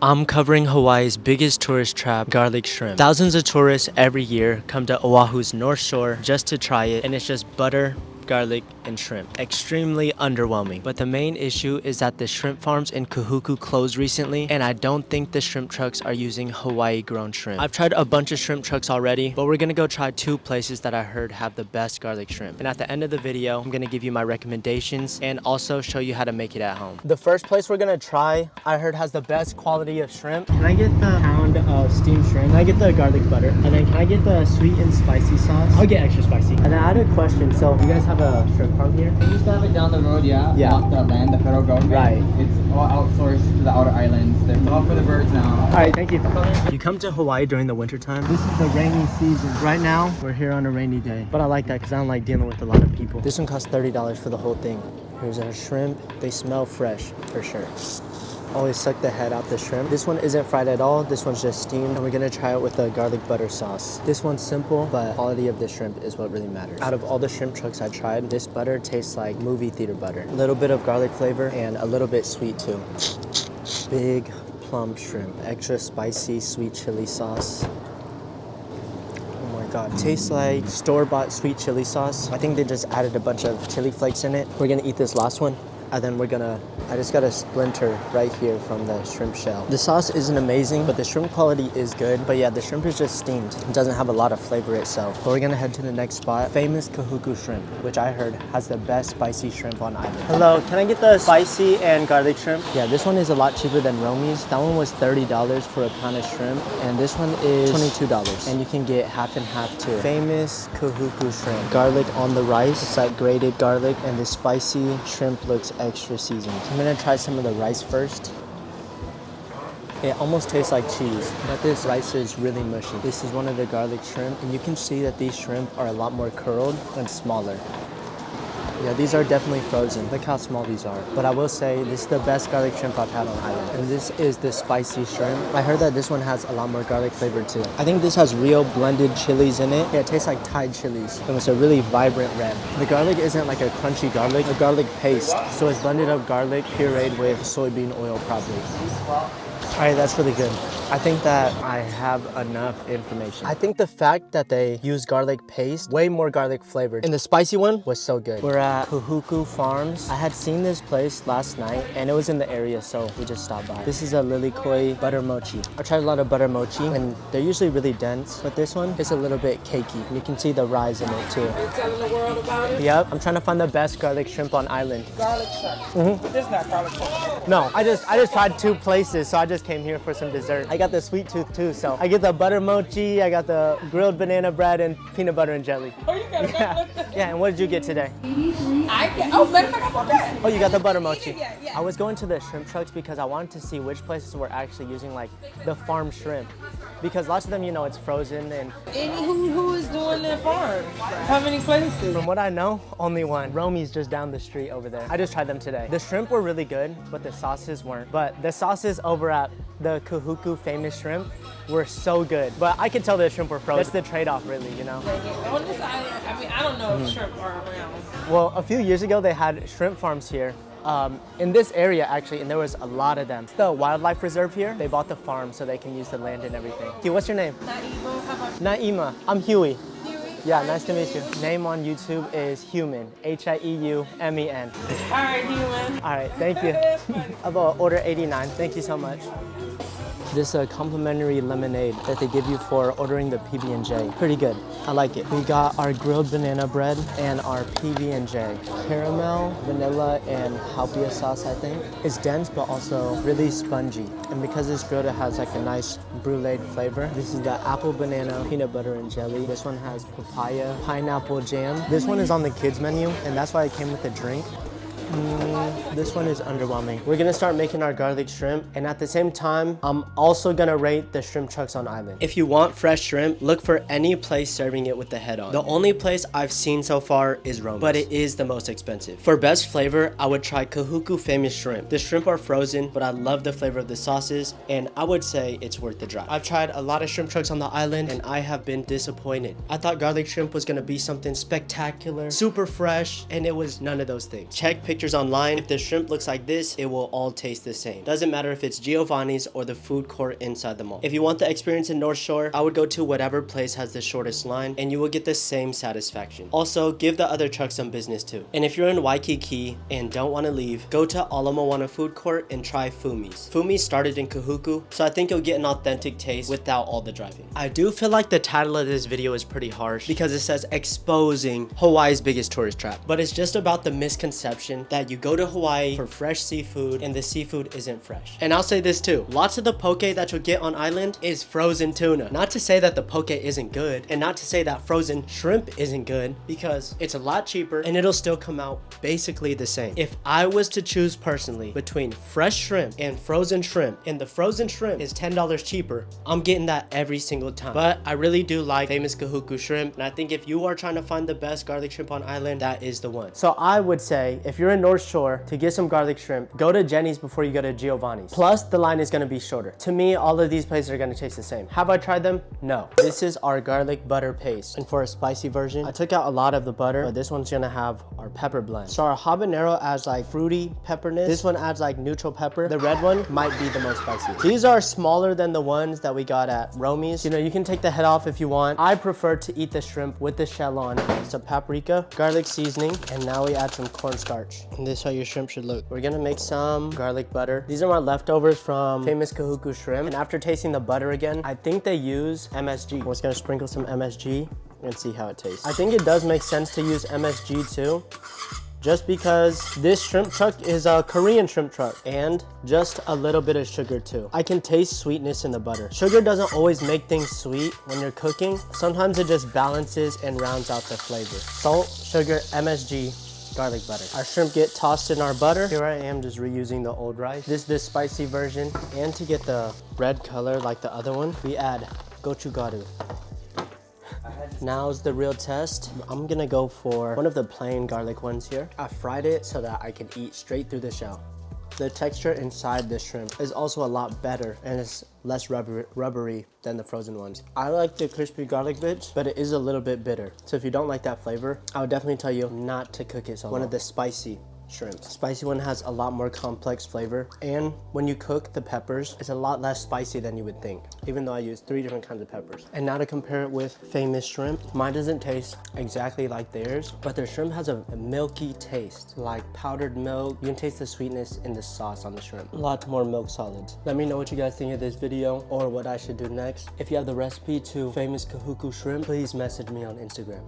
I'm covering Hawaii's biggest tourist trap, garlic shrimp. Thousands of tourists every year come to Oahu's North Shore just to try it, and it's just butter, garlic, and shrimp. Extremely underwhelming. But the main issue is that the shrimp farms in Kahuku closed recently, and I don't think the shrimp trucks are using Hawaii grown shrimp. I've tried a bunch of shrimp trucks already, but we're gonna go try 2 places that I heard have the best garlic shrimp. And at the end of the video, I'm gonna give you my recommendations and also show you how to make it at home. The first place we're gonna try, I heard has the best quality of shrimp. Can I get the pound of steamed shrimp? Can I get the garlic butter? And then can I get the sweet and spicy sauce? I'll get extra spicy. And then I had a question. So you guys have a shrimp farm here? We used to have it down the road, yeah. Yeah. Off the land, the federal government. Right. It's all outsourced to the outer islands. It's all for the birds now. All right, thank you. You come to Hawaii during the winter time. This is the rainy season. Right now, we're here on a rainy day. But I like that because I don't like dealing with a lot of people. This one costs $30 for the whole thing. Here's our shrimp. They smell fresh, for sure. Always suck the head out the shrimp. This one isn't fried at all. This one's just steamed. And we're gonna try it with a garlic butter sauce. This one's simple, but quality of the shrimp is what really matters. Out of all the shrimp trucks I tried, this butter tastes like movie theater butter. A little bit of garlic flavor and a little bit sweet too. Big plum shrimp. Extra spicy sweet chili sauce. Oh my God. Tastes like store-bought sweet chili sauce. I think they just added a bunch of chili flakes in it. We're gonna eat this last one. And then I just got a splinter right here from the shrimp shell. The sauce isn't amazing, but the shrimp quality is good. But yeah, the shrimp is just steamed. It doesn't have a lot of flavor itself. But we're gonna head to the next spot. Famous Kahuku shrimp, which I heard has the best spicy shrimp on island. Hello, can I get the spicy and garlic shrimp? Yeah, this one is a lot cheaper than Romy's. That one was $30 for a pound of shrimp. And this one is $22. And you can get half and half too. Famous Kahuku shrimp. Garlic on the rice. It's like grated garlic. And the spicy shrimp looks extra seasoned. I'm gonna try some of the rice first. It almost tastes like cheese, but this rice is really mushy. This is one of the garlic shrimp, and you can see that these shrimp are a lot more curled and smaller. Yeah, these are definitely frozen. Look how small these are. But I will say, this is the best garlic shrimp I've had on island. And this is the spicy shrimp. I heard that this one has a lot more garlic flavor too. I think this has real blended chilies in it. Yeah, it tastes like Thai chilies. And it's a really vibrant red. The garlic isn't like a crunchy garlic, a garlic paste. So it's blended up garlic pureed with soybean oil probably. All right, that's really good. I think that I have enough information. I think the fact that they use garlic paste, way more garlic flavored. And the spicy one was so good. We're at Kahuku Farms. I had seen this place last night and it was in the area, so we just stopped by. This is a lilikoi butter mochi. I tried a lot of butter mochi and they're usually really dense, but this one is a little bit cakey. You can see the rise in it too. You're telling the world about it? Yep, I'm trying to find the best garlic shrimp on island. Garlic shrimp. Mm-hmm. This is not garlic shrimp. No, I just tried 2 places, so I just came here for some dessert. I got the sweet tooth too, so I get the butter mochi, I got the grilled banana bread, and peanut butter and jelly. Oh, you got Yeah, yeah. And what did you get today? Oh, matter of fact, I bought that. Oh, you got the butter mochi. Yeah. I was going to the shrimp trucks because I wanted to see which places were actually using like the farm shrimp, because lots of them, you know, it's frozen. And Who is doing the farm? How many places? from what I know, only one. Romy's just down the street over there. I just tried them today. The shrimp were really good, but the sauces weren't. But the sauces over at the Kahuku famous shrimp were so good. But I could tell the shrimp were frozen. That's the trade-off really, you know? On this island, I mean, I don't know if shrimp are around. Well, a few years ago, they had shrimp farms here. In this area actually, and there was a lot of them. It's the wildlife reserve here. They bought the farm so they can use the land and everything. Okay, what's your name? Naima, how about Naima. I'm Huey. Huey? Yeah, nice to meet you. Name on YouTube is Hieumen. Hieumen. All right, Hieumen. All right, thank you. About order 89. Thank you so much. This complimentary lemonade that they give you for ordering the PB&J. Pretty good. I like it. We got our grilled banana bread and our PB&J. Caramel, vanilla, and halpia sauce, I think. It's dense, but also really spongy. And because it's grilled, it has like a nice brulee flavor. This is the apple banana, peanut butter, and jelly. This one has papaya, pineapple jam. This one is on the kids menu, and that's why it came with a drink. This one is underwhelming. We're gonna start making our garlic shrimp, and at the same time, I'm also gonna rate the shrimp trucks on island. If you want fresh shrimp, look for any place serving it with the head on. The only place I've seen so far is Romy, but it is the most expensive. For best flavor, I would try Kahuku famous shrimp. The shrimp are frozen, but I love the flavor of the sauces, and I would say it's worth the drive. I've tried a lot of shrimp trucks on the island, and I have been disappointed. I thought garlic shrimp was gonna be something spectacular, super fresh, and it was none of those things. Check pictures pictures online. If the shrimp looks like this, it will all taste the same. Doesn't matter if it's Giovanni's or the food court inside the mall. If you want the experience in North Shore, I would go to whatever place has the shortest line and you will get the same satisfaction. Also, give the other trucks some business too. And if you're in Waikiki and don't want to leave, go to Ala Moana food court and try Fumi's. Fumi's started in Kahuku, so I think you'll get an authentic taste without all the driving. I do feel like the title of this video is pretty harsh because it says exposing Hawaii's biggest tourist trap. But it's just about the misconception that you go to Hawaii for fresh seafood and the seafood isn't fresh. And I'll say this too, lots of the poke that you'll get on island is frozen tuna. Not to say that the poke isn't good and not to say that frozen shrimp isn't good, because it's a lot cheaper and it'll still come out basically the same. If I was to choose personally between fresh shrimp and frozen shrimp, and the frozen shrimp is $10 cheaper, I'm getting that every single time. But I really do like famous Kahuku shrimp, and I think if you are trying to find the best garlic shrimp on island, that is the one. So I would say if you're in North Shore to get some garlic shrimp, go to Jenny's before you go to Giovanni's. Plus the line is going to be shorter. To me, all of these places are going to taste the same. Have I tried them? No. This is our garlic butter paste, and for a spicy version, I took out a lot of the butter, but this one's gonna have our pepper blend. So our habanero adds like fruity pepperness. This one adds like neutral pepper. The red one might be the most spicy. These are smaller than the ones that we got at Romy's. You know, you can take the head off if you want. I prefer to eat the shrimp with the shell on. So paprika, garlic seasoning, and now we add some cornstarch. And this is how your shrimp should look. We're gonna make some garlic butter. These are my leftovers from famous Kahuku shrimp. And after tasting the butter again, I think they use MSG. I'm just gonna sprinkle some MSG and see how it tastes. I think it does make sense to use MSG too, just because this shrimp truck is a Korean shrimp truck, and just a little bit of sugar too. I can taste sweetness in the butter. Sugar doesn't always make things sweet when you're cooking. Sometimes it just balances and rounds out the flavor. Salt, sugar, MSG, garlic butter. Our shrimp get tossed in our butter. Here I am just reusing the old rice. This is the spicy version, and to get the red color like the other one, we add gochugaru. Now's the real test. I'm gonna go for one of the plain garlic ones here. I fried it so that I can eat straight through the shell. The texture inside the shrimp is also a lot better and it's less rubbery than the frozen ones. I like the crispy garlic bits, but it is a little bit bitter. So if you don't like that flavor, I would definitely tell you not to cook it so long. One of the spicy shrimp. The spicy one has a lot more complex flavor, and when you cook the peppers, it's a lot less spicy than you would think, even though I use 3 different kinds of peppers. And now to compare it with famous shrimp, mine doesn't taste exactly like theirs, but their shrimp has a milky taste, like powdered milk. You can taste the sweetness in the sauce on the shrimp. Lots more milk solids. Let me know what you guys think of this video or what I should do next. If you have the recipe to famous Kahuku shrimp, please message me on Instagram.